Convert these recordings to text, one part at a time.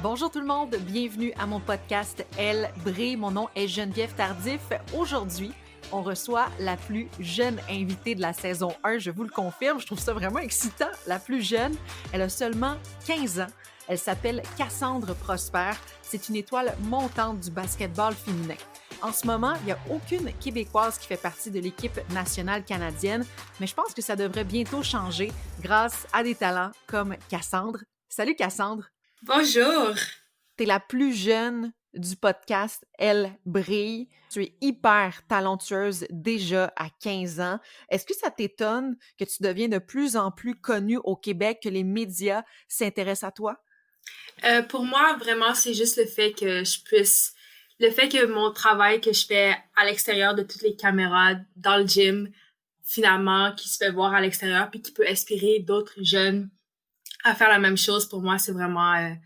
Bonjour tout le monde, bienvenue à mon podcast Elle brille. Mon nom est Geneviève Tardif. Aujourd'hui, on reçoit la plus jeune invitée de la saison 1, je vous le confirme. Je trouve ça vraiment excitant. La plus jeune, elle a seulement 15 ans. Elle s'appelle Cassandre Prosper. C'est une étoile montante du basketball féminin. En ce moment, il n'y a aucune Québécoise qui fait partie de l'équipe nationale canadienne, mais je pense que ça devrait bientôt changer grâce à des talents comme Cassandre. Salut Cassandre! Bonjour! T'es la plus jeune du podcast Elle brille. Tu es hyper talentueuse déjà à 15 ans. Est-ce que ça t'étonne que tu deviens de plus en plus connue au Québec, que les médias s'intéressent à toi? Pour moi, vraiment, c'est juste le fait que mon travail que je fais à l'extérieur de toutes les caméras, dans le gym, finalement, qui se fait voir à l'extérieur, puis qui peut inspirer d'autres jeunes à faire la même chose, pour moi, c'est vraiment,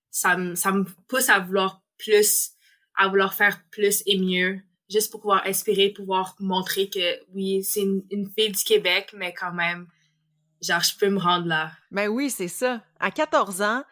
ça me pousse à vouloir faire plus et mieux, juste pour pouvoir inspirer, pouvoir montrer que, oui, c'est une fille du Québec, mais quand même, genre, je peux me rendre là. Ben oui, c'est ça. À 14 ans,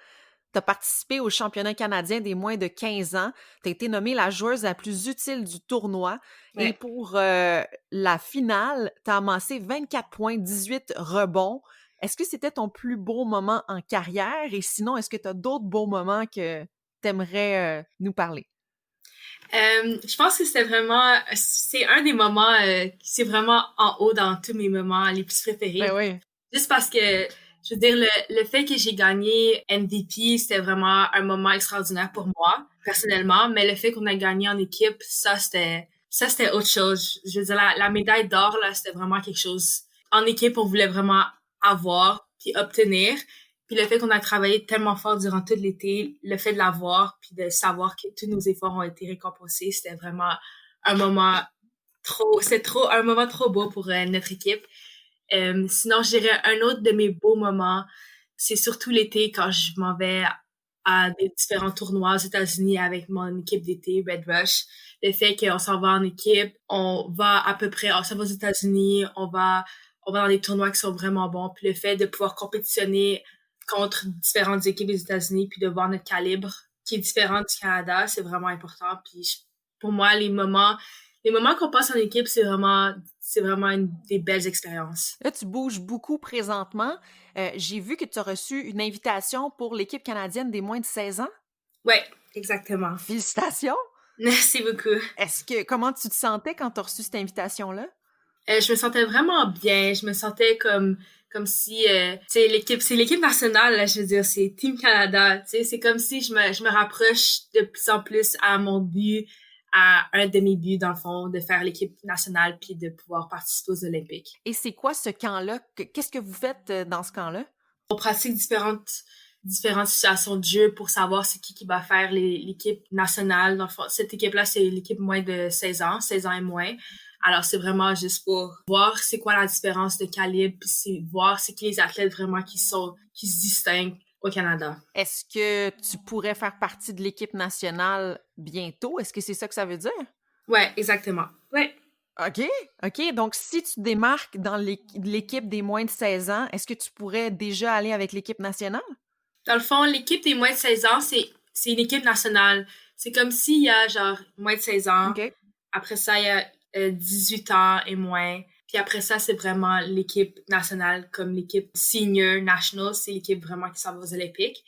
tu as participé au championnat canadien des moins de 15 ans. Tu as été nommée la joueuse la plus utile du tournoi. Et Ouais. pour la finale, tu as amassé 24 points, 18 rebonds. Est-ce que c'était ton plus beau moment en carrière? Et sinon, est-ce que tu as d'autres beaux moments que tu aimerais nous parler? Je pense que c'est un des moments, c'est vraiment en haut dans tous mes moments les plus Ben préférés. oui. Juste parce que, je veux dire, le fait que j'ai gagné MVP, c'était vraiment un moment extraordinaire pour moi, personnellement, mais le fait qu'on a gagné en équipe, ça, c'était autre chose. Je veux dire, la médaille d'or, là, c'était vraiment quelque chose. En équipe, on voulait vraiment avoir, puis obtenir. Puis le fait qu'on a travaillé tellement fort durant tout l'été, le fait de l'avoir, puis de savoir que tous nos efforts ont été récompensés, c'était vraiment un moment un moment trop beau pour notre équipe. Sinon, je dirais un autre de mes beaux moments, c'est surtout l'été quand je m'en vais à des différents tournois aux États-Unis avec mon équipe d'été, Red Rush. Le fait qu'on s'en va en équipe, on s'en va aux États-Unis, on va dans des tournois qui sont vraiment bons. Puis le fait de pouvoir compétitionner contre différentes équipes des États-Unis, puis de voir notre calibre qui est différent du Canada, c'est vraiment important. Pour moi, les moments qu'on passe en équipe, c'est vraiment des belles expériences. Là, tu bouges beaucoup présentement. J'ai vu que tu as reçu une invitation pour l'équipe canadienne des moins de 16 ans. Ouais, exactement. Félicitations! Merci beaucoup. Comment tu te sentais quand tu as reçu cette invitation-là? Je me sentais vraiment bien. Je me sentais comme si, tu sais, c'est l'équipe nationale, là, je veux dire, c'est Team Canada. Tu sais, c'est comme si je me rapproche de plus en plus à mon but, à un de mes buts, dans le fond, de faire l'équipe nationale puis de pouvoir participer aux Olympiques. Et c'est quoi ce camp-là? Qu'est-ce que vous faites dans ce camp-là? On pratique différentes situations de jeu pour savoir c'est qui va faire l'équipe nationale. Dans le fond, cette équipe-là, c'est l'équipe moins de 16 ans et moins. Alors, c'est vraiment juste pour voir c'est quoi la différence de calibre, puis c'est voir c'est qui les athlètes vraiment qui se distinguent au Canada. Est-ce que tu pourrais faire partie de l'équipe nationale bientôt? Est-ce que c'est ça que ça veut dire? Ouais, exactement. Ouais. OK, OK. Donc, si tu démarques dans l'équipe des moins de 16 ans, est-ce que tu pourrais déjà aller avec l'équipe nationale? Dans le fond, l'équipe des moins de 16 ans, c'est une équipe nationale. C'est comme s'il y a genre moins de 16 ans. OK. Après ça, il y a 18 ans et moins. Puis après ça, c'est vraiment l'équipe nationale, comme l'équipe senior national, c'est l'équipe vraiment qui s'en va aux Olympiques.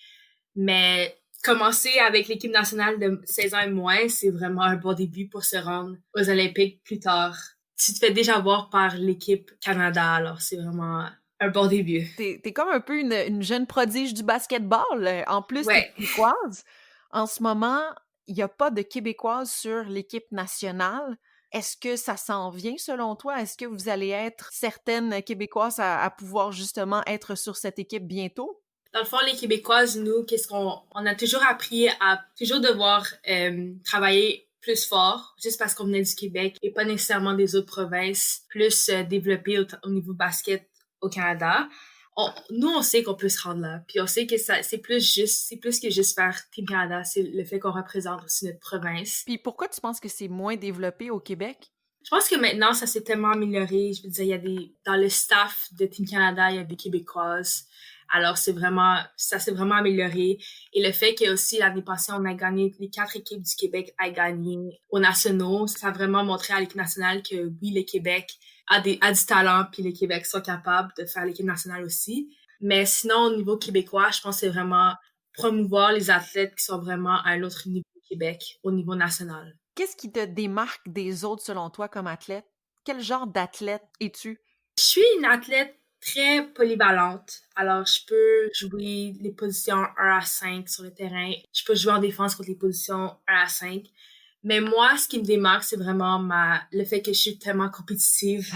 Mais commencer avec l'équipe nationale de 16 ans et moins, c'est vraiment un bon début pour se rendre aux Olympiques plus tard. Tu te fais déjà voir par l'équipe Canada, alors c'est vraiment un bon début. T'es comme un peu une jeune prodige du basketball. En plus, t'es Ouais. québécoise. En ce moment, il n'y a pas de Québécoise sur l'équipe nationale. Est-ce que ça s'en vient selon toi? Est-ce que vous allez être certaines Québécoises à pouvoir justement être sur cette équipe bientôt? Dans le fond, les Québécoises, nous, on a toujours appris à toujours devoir travailler plus fort, juste parce qu'on venait du Québec et pas nécessairement des autres provinces plus développées au niveau basket au Canada. Nous, on sait qu'on peut se rendre là, puis on sait que c'est plus que juste faire Team Canada, c'est le fait qu'on représente aussi notre province. Puis pourquoi tu penses que c'est moins développé au Québec? Je pense que maintenant, ça s'est tellement amélioré. Je veux dire, dans le staff de Team Canada, il y a des Québécoises. Alors, ça s'est vraiment amélioré. Et le fait que aussi, l'année passée, on a gagné, les 4 équipes du Québec a gagné aux nationaux, ça a vraiment montré à l'équipe nationale que oui, le Québec a du talent, puis le Québec sont capables de faire l'équipe nationale aussi. Mais sinon, au niveau québécois, je pense que c'est vraiment promouvoir les athlètes qui sont vraiment à un autre niveau au Québec, au niveau national. Qu'est-ce qui te démarque des autres selon toi comme athlète? Quel genre d'athlète es-tu? Je suis une athlète très polyvalente. Alors, je peux jouer les positions 1 à 5 sur le terrain. Je peux jouer en défense contre les positions 1 à 5. Mais moi, ce qui me démarque, c'est vraiment le fait que je suis tellement compétitive.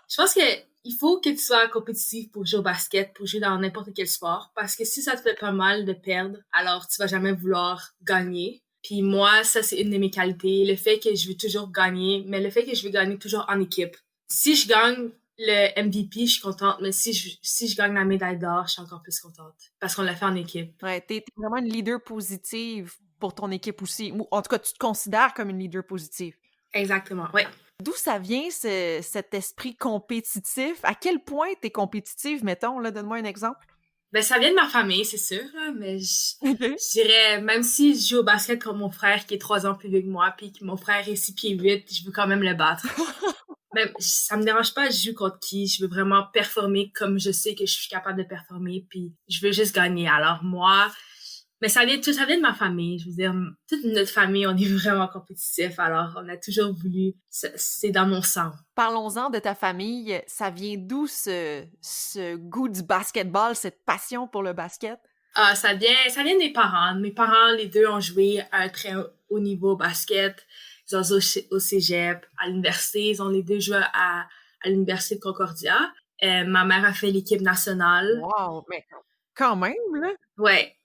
Je pense que il faut que tu sois compétitif pour jouer au basket, pour jouer dans n'importe quel sport. Parce que si ça te fait pas mal de perdre, alors tu vas jamais vouloir gagner. Puis moi, ça, c'est une de mes qualités. Le fait que je veux toujours gagner, mais le fait que je veux gagner toujours en équipe. Si je gagne le MVP, je suis contente, mais si je gagne la médaille d'or, je suis encore plus contente. Parce qu'on l'a fait en équipe. Ouais, t'es vraiment une leader positive pour ton équipe aussi. Ou en tout cas, tu te considères comme une leader positive. Exactement, ouais. D'où ça vient cet esprit compétitif? À quel point t'es compétitive, mettons, là, donne-moi un exemple. Ben, ça vient de ma famille, c'est sûr, là, mais OK. je dirais, même si je joue au basket comme mon frère qui est 3 ans plus vieux que moi, puis que mon frère est 6 pieds 8, je veux quand même le battre. Même, ça me dérange pas, je joue contre qui, je veux vraiment performer comme je sais que je suis capable de performer, puis je veux juste gagner. Alors moi, mais ça vient de ma famille, je veux dire, toute notre famille, on est vraiment compétitif, alors on a toujours voulu, c'est dans mon sang. Parlons-en de ta famille. Ça vient d'où ce goût du basketball, cette passion pour le basket? Ah, ça vient de mes parents. Mes parents, les deux, ont joué à un très haut niveau au basket. Ils ont joué au cégep, à l'université. Ils ont les deux joué à l'université de Concordia. Ma mère a fait l'équipe nationale. Wow! Mais quand même, là! Ouais.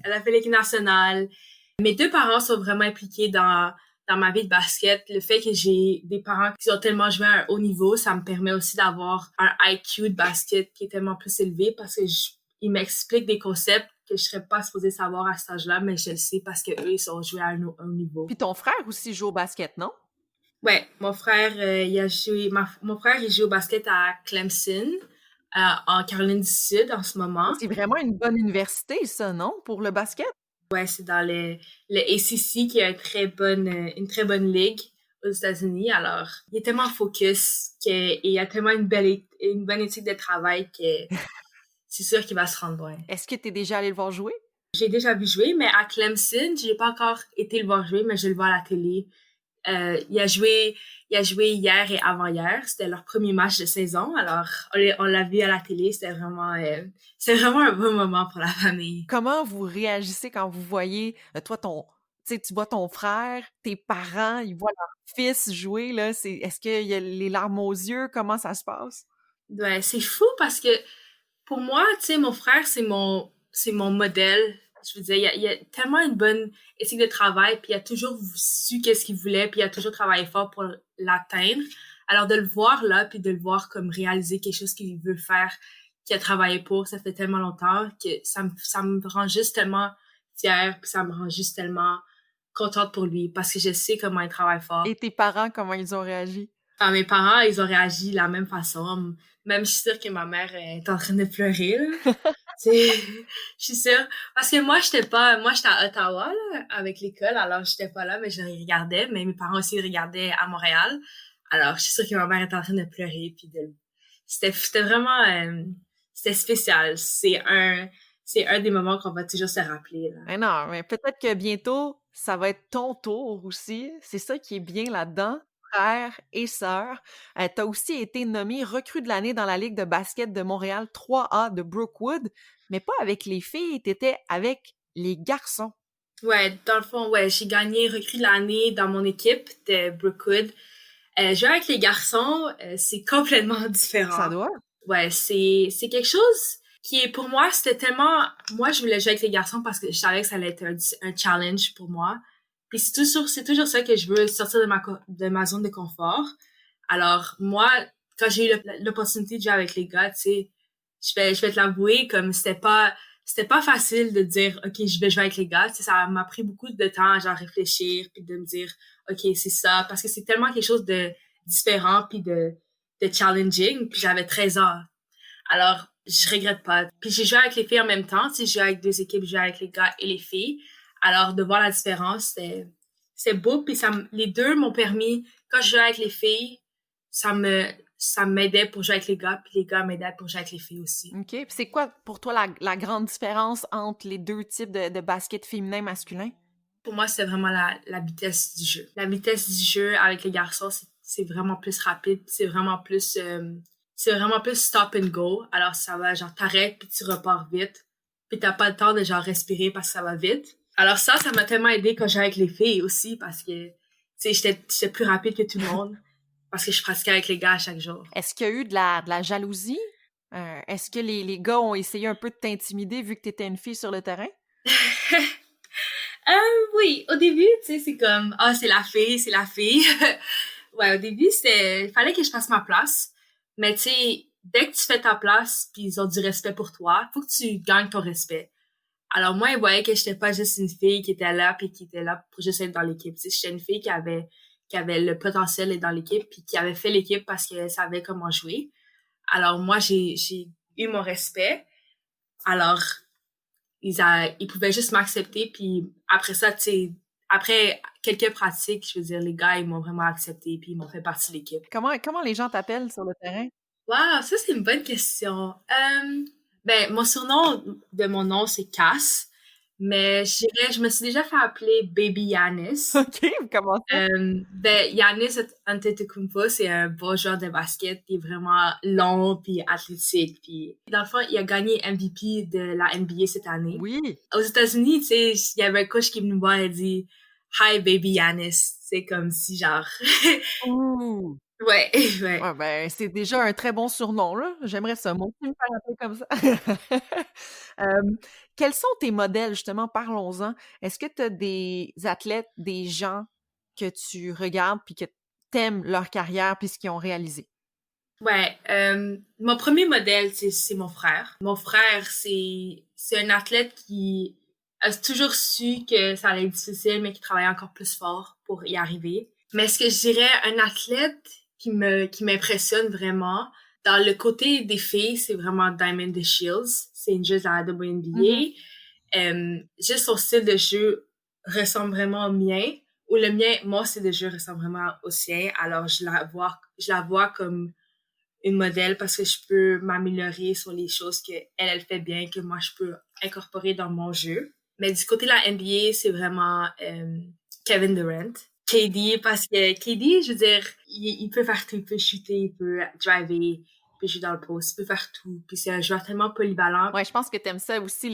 Elle a fait l'équipe nationale. Mes deux parents sont vraiment impliqués dans ma vie de basket. Le fait que j'ai des parents qui ont tellement joué à un haut niveau, ça me permet aussi d'avoir un IQ de basket qui est tellement plus élevé parce que ils m'expliquent des concepts que je serais pas supposée savoir à cet âge-là, mais je le sais parce que eux, ils ont joué à un haut niveau. Puis ton frère aussi joue au basket, non? Ouais, mon frère, mon frère, il joue au basket à Clemson, en Caroline du Sud en ce moment. C'est vraiment une bonne université, ça, non? Pour le basket? Ouais, c'est dans le ACC qui est une très bonne ligue aux États-Unis. Alors, il est tellement focus et il a tellement une bonne éthique de travail que c'est sûr qu'il va se rendre loin. Est-ce que tu es déjà allé le voir jouer? J'ai déjà vu jouer, mais à Clemson, j'ai pas encore été le voir jouer, mais je le vois à la télé. Il a joué hier et avant-hier. C'était leur premier match de saison. Alors, on l'a vu à la télé. C'était vraiment un bon moment pour la famille. Comment vous réagissez quand vous voyez, toi, tu sais, tu vois ton frère, tes parents, ils voient leur fils jouer, là, est-ce qu'il y a les larmes aux yeux? Comment ça se passe? Ouais, c'est fou parce que pour moi, tu sais, mon frère, c'est mon modèle. Je veux dire, il a tellement une bonne éthique de travail, puis il a toujours su qu'est-ce qu'il voulait, puis il a toujours travaillé fort pour l'atteindre. Alors de le voir là, puis de le voir comme réaliser quelque chose qu'il veut faire, qu'il a travaillé pour, ça fait tellement longtemps que ça me rend juste tellement fière, puis ça me rend juste tellement contente pour lui, parce que je sais comment il travaille fort. Et tes parents, comment ils ont réagi? Enfin, mes parents, ils ont réagi de la même façon. Même, je suis sûre que ma mère est en train de pleurer, là. Je suis sûre. Parce que moi, j'étais à Ottawa, là, avec l'école, alors j'étais pas là, mais je les regardais, mais mes parents aussi regardaient à Montréal. Alors, je suis sûre que ma mère était en train de pleurer, puis c'était vraiment, c'était spécial. C'est un des moments qu'on va toujours se rappeler, là. Mais non, mais peut-être que bientôt, ça va être ton tour aussi. C'est ça qui est bien là-dedans, frère et sœur. T'as aussi été nommé recrue de l'année dans la Ligue de basket de Montréal 3A de Brookwood, mais pas avec les filles, t'étais avec les garçons. Ouais, dans le fond, ouais, j'ai gagné recrue de l'année dans mon équipe de Brookwood. Jouer avec les garçons, c'est complètement différent. Ça doit. Ouais, c'est quelque chose qui est, pour moi, c'était tellement, moi, je voulais jouer avec les garçons parce que je savais que ça allait être un challenge pour moi. Puis c'est toujours ça que je veux, sortir de ma zone de confort. Alors, moi, quand j'ai eu l'opportunité de jouer avec les gars, tu sais, je vais te l'avouer, comme c'était pas facile de dire, OK, je vais jouer avec les gars. Tu sais, ça m'a pris beaucoup de temps à genre réfléchir puis de me dire, OK, c'est ça. Parce que c'est tellement quelque chose de différent puis de challenging. Puis j'avais 13 ans. Alors, je regrette pas. Puis j'ai joué avec les filles en même temps. Tu sais, j'ai joué avec deux équipes, j'ai joué avec les gars et les filles. Alors, de voir la différence, c'est beau. Puis les deux m'ont permis, quand je jouais avec les filles, ça m'aidait pour jouer avec les gars, puis les gars m'aidaient pour jouer avec les filles aussi. OK. Puis c'est quoi pour toi la grande différence entre les deux types de basket féminin-masculin? Pour moi, c'est vraiment la vitesse du jeu. La vitesse du jeu avec les garçons, c'est vraiment plus rapide, c'est vraiment plus stop and go. Alors, ça va, genre, t'arrêtes, puis tu repars vite. Puis t'as pas le temps de, genre, respirer parce que ça va vite. Alors ça m'a tellement aidé quand j'étais avec les filles aussi, parce que, tu sais, j'étais plus rapide que tout le monde, parce que je pratiquais avec les gars chaque jour. Est-ce qu'il y a eu de la jalousie? Est-ce que les gars ont essayé un peu de t'intimider vu que t'étais une fille sur le terrain? Oui, au début, tu sais, c'est comme, c'est la fille, c'est la fille. Ouais, au début, fallait que je fasse ma place. Mais tu sais, dès que tu fais ta place, puis ils ont du respect pour toi, faut que tu gagnes ton respect. Alors moi, ils voyaient que j'étais pas juste une fille qui était là, puis qui était là pour juste être dans l'équipe. Tu sais, j'étais une fille qui avait le potentiel d'être dans l'équipe, puis qui avait fait l'équipe parce qu'elle savait comment jouer. Alors moi, j'ai eu mon respect. Alors, ils pouvaient juste m'accepter, puis après ça, tu sais, après quelques pratiques, je veux dire, les gars, ils m'ont vraiment accepté, puis ils m'ont fait partie de l'équipe. Comment les gens t'appellent sur le terrain? Wow, ça c'est une bonne question. Ben, mon surnom de mon nom, c'est Cass, mais je me suis déjà fait appeler Baby Yanis. OK, comment ça? Ben, Yanis Antetokounmpo, c'est un beau joueur de basket, qui est vraiment long puis athlétique. Puis, dans le fond, il a gagné MVP de la NBA cette année. Oui. Aux États-Unis, tu sais, il y avait un coach qui est venu me voir et dit Hi, Baby Yanis. C'est comme si, genre. Ouh! Ouais, ouais. Ouais, ben, c'est déjà un très bon surnom, là. J'aimerais ça, moi aussi, me faire appeler comme ça. Quels sont tes modèles, justement? Parlons-en. Est-ce que tu as des athlètes, des gens que tu regardes puis que t'aimes leur carrière puis ce qu'ils ont réalisé? Ouais, mon premier modèle, c'est mon frère. Mon frère, c'est un athlète qui a toujours su que ça allait être difficile, mais qui travaillait encore plus fort pour y arriver. Mais ce que je dirais, un athlète qui m'impressionne vraiment, dans le côté des filles, c'est vraiment Diamond DeShields. C'est une joueuse à la WNBA. Juste son style de jeu ressemble vraiment au mien. Ou le mien, mon style de jeu ressemble vraiment au sien. Alors, je la vois comme une modèle parce que je peux m'améliorer sur les choses que elle fait bien, que moi, je peux incorporer dans mon jeu. Mais du côté de la NBA, c'est vraiment Kevin Durant. KD, parce que KD, je veux dire, il peut faire tout. Il peut shooter, il peut driver, il peut jouer dans le post, il peut faire tout. Puis c'est un joueur tellement polyvalent. Ouais, je pense que t'aimes ça aussi,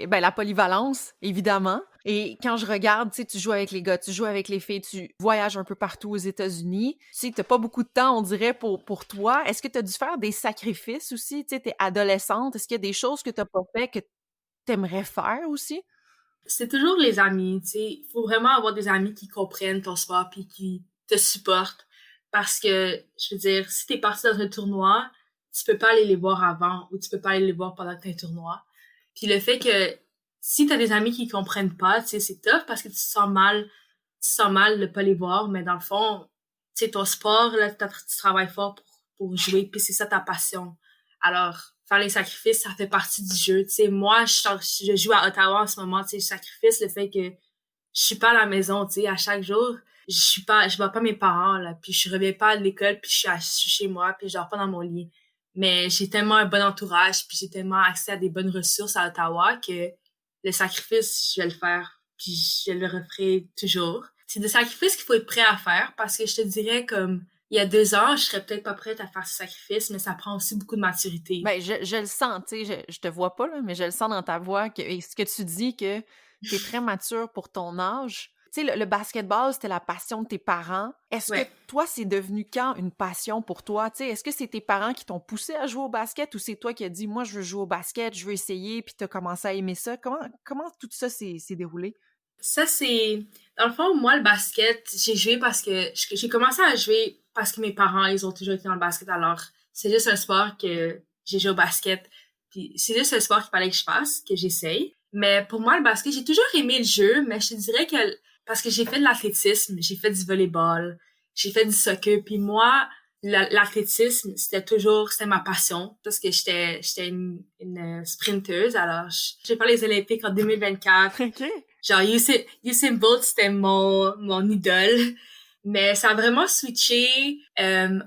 ben, la polyvalence, évidemment. Et quand je regarde, tu sais, tu joues avec les gars, tu joues avec les filles, tu voyages un peu partout aux États-Unis. Tu sais, t'as pas beaucoup de temps, on dirait, pour toi. Est-ce que t'as dû faire des sacrifices aussi? Tu sais, t'es adolescente. Est-ce qu'il y a des choses que t'as pas fait que t'aimerais faire aussi? C'est toujours les amis, tu sais. Il faut vraiment avoir des amis qui comprennent ton sport puis qui te supportent. Parce que, je veux dire, si t'es parti dans un tournoi, tu peux pas aller les voir avant ou tu peux pas aller les voir pendant que t'es un tournoi. Puis le fait que si t'as des amis qui comprennent pas, tu sais, c'est tough parce que tu te sens mal de pas les voir, mais dans le fond, tu sais, ton sport, là, tu travailles fort pour jouer puis c'est ça ta passion. Alors, faire les sacrifices, ça fait partie du jeu. Tu sais, moi, je joue à Ottawa en ce moment, tu sais, je sacrifice le fait que je suis pas à la maison, tu sais, à chaque jour, je vois pas mes parents, là, puis je reviens pas de l'école, puis je suis chez moi, puis je dors pas dans mon lit. Mais j'ai tellement un bon entourage, puis j'ai tellement accès à des bonnes ressources à Ottawa que le sacrifice, je vais le faire, puis je le referai toujours. C'est des sacrifices qu'il faut être prêt à faire, parce que je te dirais comme il y a 2 ans, je serais peut-être pas prête à faire ce sacrifice, mais ça prend aussi beaucoup de maturité. Ben, je le sens, tu sais, je te vois pas, là, mais je le sens dans ta voix, et ce que tu dis, que t'es très mature pour ton âge. Tu sais, le basketball, c'était la passion de tes parents. Est-ce que toi, c'est devenu quand une passion pour toi? Tu sais, est-ce que c'est tes parents qui t'ont poussé à jouer au basket ou c'est toi qui as dit, moi, je veux jouer au basket, je veux essayer, puis t'as commencé à aimer ça? Comment tout ça s'est déroulé? Ça, c'est... Dans le fond, moi, le basket, j'ai joué parce que... J'ai commencé à jouer parce que mes parents, ils ont toujours été dans le basket. Alors, c'est juste un sport que j'ai joué au basket. Puis c'est juste un sport qu'il fallait que je fasse, que j'essaye. Mais pour moi, le basket, j'ai toujours aimé le jeu, mais je te dirais que... Parce que j'ai fait de l'athlétisme, j'ai fait du volleyball, j'ai fait du soccer. Puis moi, l'athlétisme, c'était ma passion parce que j'étais une sprinteuse. Alors, j'ai fait les Olympiques en 2024. OK. Genre, Usain Bolt, c'était mon idole. Mais ça a vraiment switché,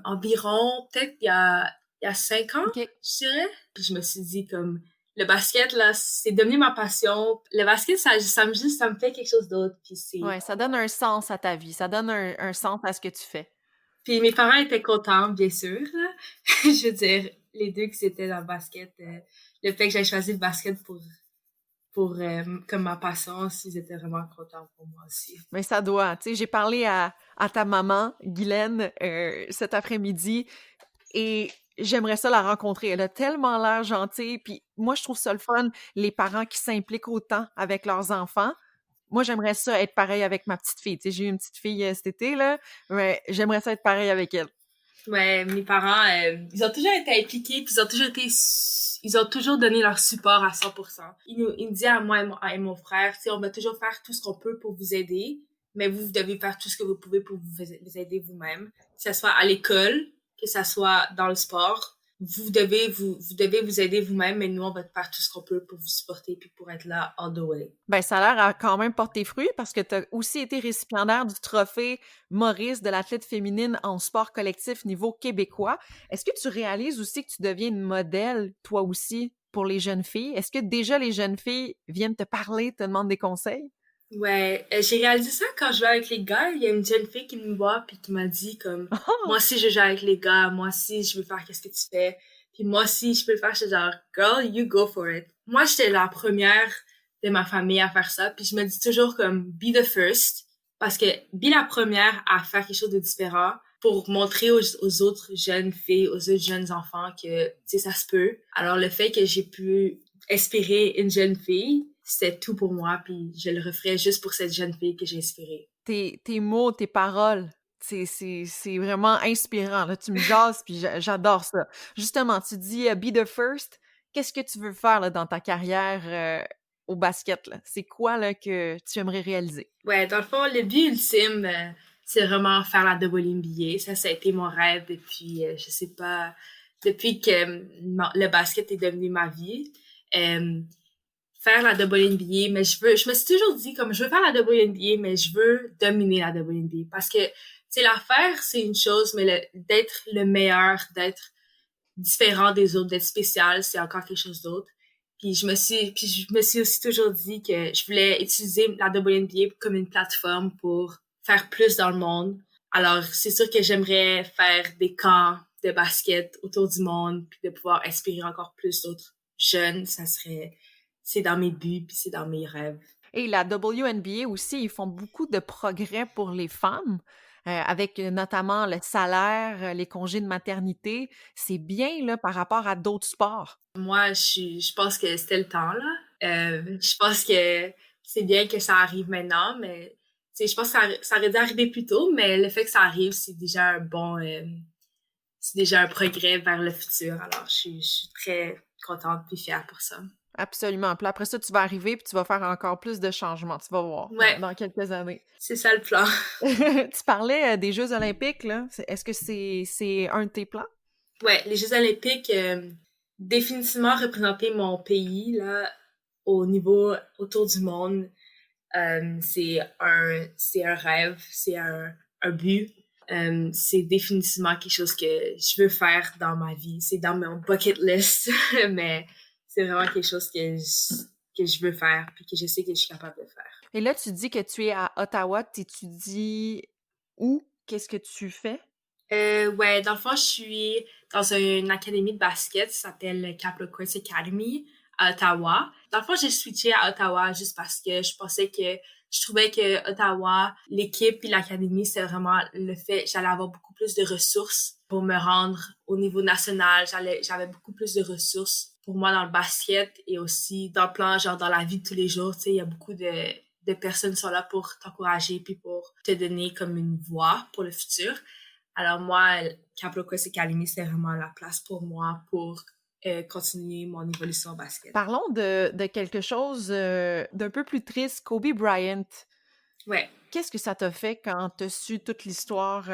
environ, peut-être il y a 5 ans, OK. je dirais. Puis je me suis dit comme, le basket, là, c'est devenu ma passion. Le basket, ça me fait quelque chose d'autre. Ouais, ça donne un sens à ta vie. Ça donne un sens à ce que tu fais. Puis mes parents étaient contents, bien sûr, là. Je veux dire, les deux qui étaient dans le basket, le fait que j'ai choisi le basket comme ma passion, ils étaient vraiment contents pour moi aussi. Mais ça doit. Tu sais, j'ai parlé à ta maman, Guylaine, cet après-midi, et j'aimerais ça la rencontrer. Elle a tellement l'air gentille. Puis moi, je trouve ça le fun, les parents qui s'impliquent autant avec leurs enfants. Moi, j'aimerais ça être pareil avec ma petite fille. Tu sais, j'ai eu une petite fille cet été, là, mais j'aimerais ça être pareil avec elle. Ouais, mes parents, ils ont toujours été impliqués, puis ils ont toujours donné leur support à 100%. Ils me disaient à moi et mon frère, tu sais, on va toujours faire tout ce qu'on peut pour vous aider, mais vous devez faire tout ce que vous pouvez pour vous aider vous-même. Que ce soit à l'école, que ce soit dans le sport. Vous devez vous aider vous-même, mais nous, on va faire tout ce qu'on peut pour vous supporter puis pour être là all the way. Ben, ça a l'air à quand même porter fruit parce que tu as aussi été récipiendaire du trophée Maurice de l'athlète féminine en sport collectif niveau québécois. Est-ce que tu réalises aussi que tu deviens une modèle, toi aussi, pour les jeunes filles? Est-ce que déjà les jeunes filles viennent te parler, te demandent des conseils? Ouais, j'ai réalisé ça quand je jouais avec les gars. Il y a une jeune fille qui me voit puis qui m'a dit comme moi aussi je joue avec les gars, moi aussi je veux faire qu'est-ce que tu fais. Puis moi aussi je peux le faire, j'étais genre girl, you go for it. Moi j'étais la première de ma famille à faire ça, puis je me dis toujours comme be the first parce que be la première à faire quelque chose de différent pour montrer aux autres jeunes filles, aux autres jeunes enfants que tu sais ça se peut. Alors le fait que j'ai pu inspirer une jeune fille, c'était tout pour moi, puis je le referais juste pour cette jeune fille que j'ai inspirée. Tes mots, tes paroles, c'est vraiment inspirant. Là. Tu me jases, puis j'adore ça. Justement, tu dis be the first. Qu'est-ce que tu veux faire là, dans ta carrière au basket? Là? C'est quoi là, que tu aimerais réaliser? Ouais, dans le fond, le but ultime, c'est vraiment faire la WNBA. Ça a été mon rêve depuis, je sais pas, depuis que le basket est devenu ma vie. Faire la WNBA, mais je me suis toujours dit, comme, je veux faire la WNBA, mais je veux dominer la WNBA. Parce que, tu sais, l'affaire, c'est une chose, mais d'être le meilleur, d'être différent des autres, d'être spécial, c'est encore quelque chose d'autre. Puis je me suis aussi toujours dit que je voulais utiliser la WNBA comme une plateforme pour faire plus dans le monde. Alors, c'est sûr que j'aimerais faire des camps de basket autour du monde, puis de pouvoir inspirer encore plus d'autres jeunes. C'est dans mes buts, puis c'est dans mes rêves. Et la WNBA aussi, ils font beaucoup de progrès pour les femmes, avec notamment le salaire, les congés de maternité. C'est bien là, par rapport à d'autres sports. Moi, je pense que c'était le temps, là. Je pense que c'est bien que ça arrive maintenant, mais je pense que ça aurait dû arriver plus tôt, mais le fait que ça arrive, c'est déjà c'est déjà un progrès vers le futur. Alors, je suis très contente et fière pour ça. Absolument. Puis après ça, tu vas arriver puis tu vas faire encore plus de changements. Tu vas voir Ouais, dans quelques années. c'est ça le plan. Tu parlais des Jeux olympiques, là. Est-ce que c'est un de tes plans? Ouais, les Jeux olympiques, définitivement représenter mon pays, là, au niveau autour du monde. C'est un rêve, c'est un but. C'est définitivement quelque chose que je veux faire dans ma vie. C'est dans mon bucket list, mais c'est vraiment quelque chose que je veux faire puis que je sais que je suis capable de faire. Et là, tu dis que tu es à Ottawa. Tu étudies où? Qu'est-ce que tu fais? Ouais, dans le fond, je suis dans une académie de basket qui s'appelle Caplo Courts Academy à Ottawa. Dans le fond, j'ai switché à Ottawa juste parce que je trouvais que Ottawa, l'équipe et l'académie, c'est vraiment le fait, j'allais avoir beaucoup plus de ressources pour me rendre au niveau national. J'avais beaucoup plus de ressources pour moi dans le basket et aussi dans le plan, genre dans la vie de tous les jours. Tu sais, il y a beaucoup de personnes qui sont là pour t'encourager puis pour te donner comme une voix pour le futur. Alors moi, Caplo Courts Academy, c'est vraiment la place pour moi pour continuer mon évolution au basket. Parlons de quelque chose d'un peu plus triste, Kobe Bryant. Ouais. Qu'est-ce que ça t'a fait quand t'as su toute l'histoire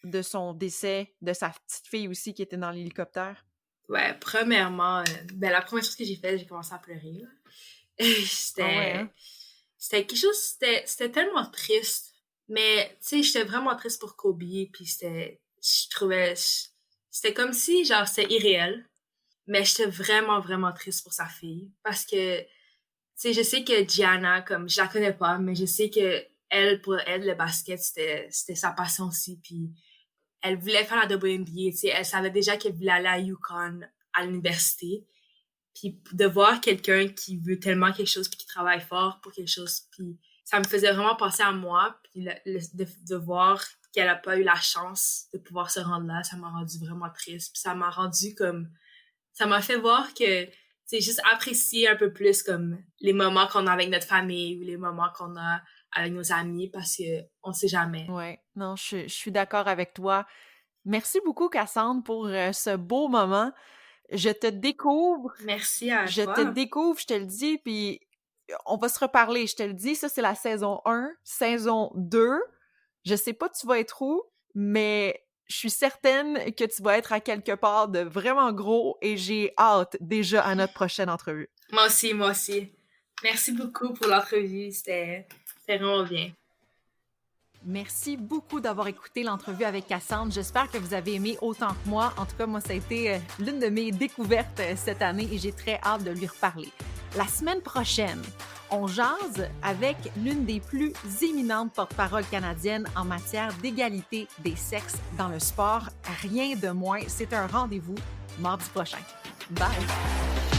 de son décès, de sa petite fille aussi qui était dans l'hélicoptère? Ouais, premièrement, la première chose que j'ai faite, j'ai commencé à pleurer, là. Ah ouais, hein? C'était quelque chose, c'était tellement triste. Mais, tu sais, j'étais vraiment triste pour Kobe, puis je trouvais, c'était comme si, genre, c'était irréel. Mais j'étais vraiment, vraiment triste pour sa fille. Parce que, tu sais, je sais que Gianna, comme, je la connais pas, mais je sais que pour elle, le basket, c'était sa passion aussi, puis elle voulait faire la WNBA, tu sais, elle savait déjà qu'elle voulait aller à UConn, à l'université. Puis de voir quelqu'un qui veut tellement quelque chose puis qui travaille fort pour quelque chose, puis ça me faisait vraiment penser à moi, puis de voir qu'elle a pas eu la chance de pouvoir se rendre là, ça m'a rendu vraiment triste, puis ça m'a rendu comme, ça m'a fait voir que, c'est juste apprécier un peu plus comme les moments qu'on a avec notre famille ou les moments qu'on a avec nos amis, parce que on sait jamais. Ouais, non, je suis d'accord avec toi. Merci beaucoup, Cassandre, pour ce beau moment. Je te découvre, Merci à je te toi. découvre, je te le dis, puis on va se reparler, je te le dis. Ça, c'est la saison 1. Saison 2, je sais pas tu vas être où, mais je suis certaine que tu vas être à quelque part de vraiment gros et j'ai hâte déjà à notre prochaine entrevue. Moi aussi, moi aussi. Merci beaucoup pour l'entrevue, c'était vraiment bien. Merci beaucoup d'avoir écouté l'entrevue avec Cassandre. J'espère que vous avez aimé autant que moi. En tout cas, moi, ça a été l'une de mes découvertes cette année et j'ai très hâte de lui reparler. La semaine prochaine, on jase avec l'une des plus éminentes porte-parole canadiennes en matière d'égalité des sexes dans le sport. Rien de moins. C'est un rendez-vous mardi prochain. Bye!